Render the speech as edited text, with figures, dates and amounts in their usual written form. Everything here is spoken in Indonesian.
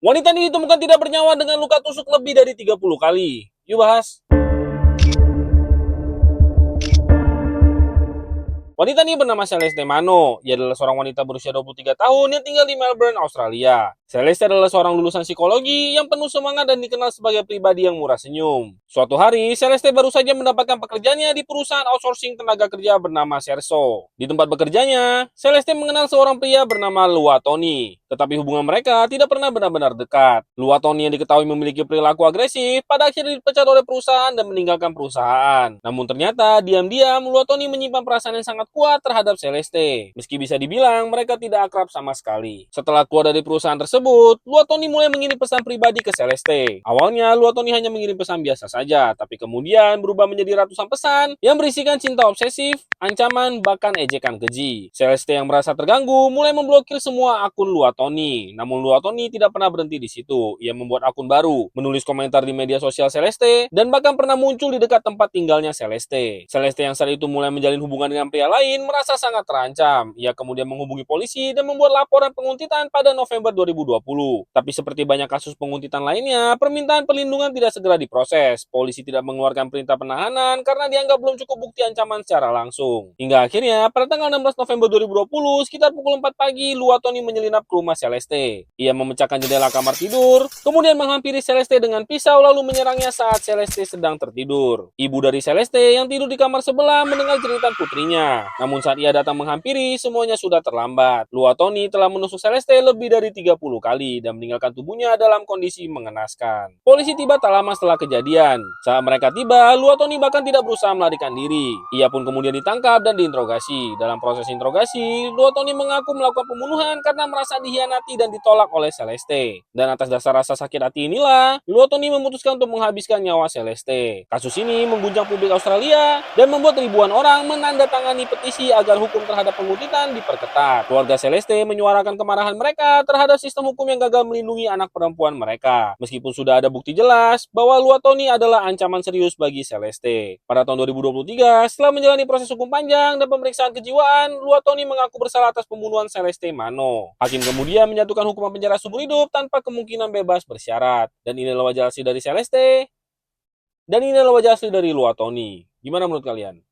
Wanita ini ditemukan tidak bernyawa dengan luka tusuk lebih dari 30 kali. Yuk bahas. Wanita ini bernama Celeste Mano. Ia adalah seorang wanita berusia 23 tahun yang tinggal di Melbourne, Australia. Celeste adalah seorang lulusan psikologi yang penuh semangat dan dikenal sebagai pribadi yang murah senyum. Suatu hari, Celeste baru saja mendapatkan pekerjaannya di perusahaan outsourcing tenaga kerja bernama Serso. Di tempat bekerjanya, Celeste mengenal seorang pria bernama Lua Tony. Tetapi hubungan mereka tidak pernah benar-benar dekat. Lua Tony yang diketahui memiliki perilaku agresif, pada akhirnya dipecat oleh perusahaan dan meninggalkan perusahaan. Namun ternyata, diam-diam Lua Tony menyimpan perasaan yang sangat kuat terhadap Celeste. Meski bisa dibilang mereka tidak akrab sama sekali. Setelah keluar dari perusahaan tersebut, Lua Tony mulai mengirim pesan pribadi ke Celeste. Awalnya Lua Tony hanya mengirim pesan biasa saja, tapi kemudian berubah menjadi ratusan pesan yang berisikan cinta obsesif, ancaman, bahkan ejekan keji. Celeste yang merasa terganggu mulai memblokir semua akun Lua Tony. Namun Lua Tony tidak pernah berhenti di situ. Ia membuat akun baru, menulis komentar di media sosial Celeste, dan bahkan pernah muncul di dekat tempat tinggalnya Celeste. Celeste yang saat itu mulai menjalin hubungan dengan pria lain merasa sangat terancam. Ia kemudian menghubungi polisi dan membuat laporan penguntitan pada November 2020. Tapi seperti banyak kasus penguntitan lainnya, permintaan perlindungan tidak segera diproses. Polisi tidak mengeluarkan perintah penahanan karena dianggap belum cukup bukti ancaman secara langsung. Hingga akhirnya, pada tanggal 16 November 2020, sekitar pukul 4 pagi, Lua Tony menyelinap ke rumah Celeste. Ia memecahkan jendela kamar tidur, kemudian menghampiri Celeste dengan pisau lalu menyerangnya saat Celeste sedang tertidur. Ibu dari Celeste yang tidur di kamar sebelah mendengar jeritan putrinya. Namun saat ia datang menghampiri, semuanya sudah terlambat. Lua Tony telah menusuk Celeste lebih dari 30 kali dan meninggalkan tubuhnya dalam kondisi mengenaskan. Polisi tiba tak lama setelah kejadian. Saat mereka tiba, Lua Tony bahkan tidak berusaha melarikan diri. Ia pun kemudian ditangkap dan diinterogasi. Dalam proses interogasi, Lua Tony mengaku melakukan pembunuhan karena merasa dikhianati dan ditolak oleh Celeste. Dan atas dasar rasa sakit hati inilah, Lua Tony memutuskan untuk menghabiskan nyawa Celeste. Kasus ini mengguncang publik Australia dan membuat ribuan orang menandatangani petisi agar hukum terhadap penguntitan diperketat. Keluarga Celeste menyuarakan kemarahan mereka terhadap sistem hukum yang gagal melindungi anak perempuan mereka. Meskipun sudah ada bukti jelas bahwa Lua Tony adalah ancaman serius bagi Celeste. Pada tahun 2023, setelah menjalani proses hukum panjang dan pemeriksaan kejiwaan, Lua Tony mengaku bersalah atas pembunuhan Celeste Mano. Hakim kemudian menjatuhkan hukuman penjara seumur hidup tanpa kemungkinan bebas bersyarat. Dan inilah wajah asli dari Celeste. Dan inilah wajah asli dari Lua Tony. Gimana menurut kalian?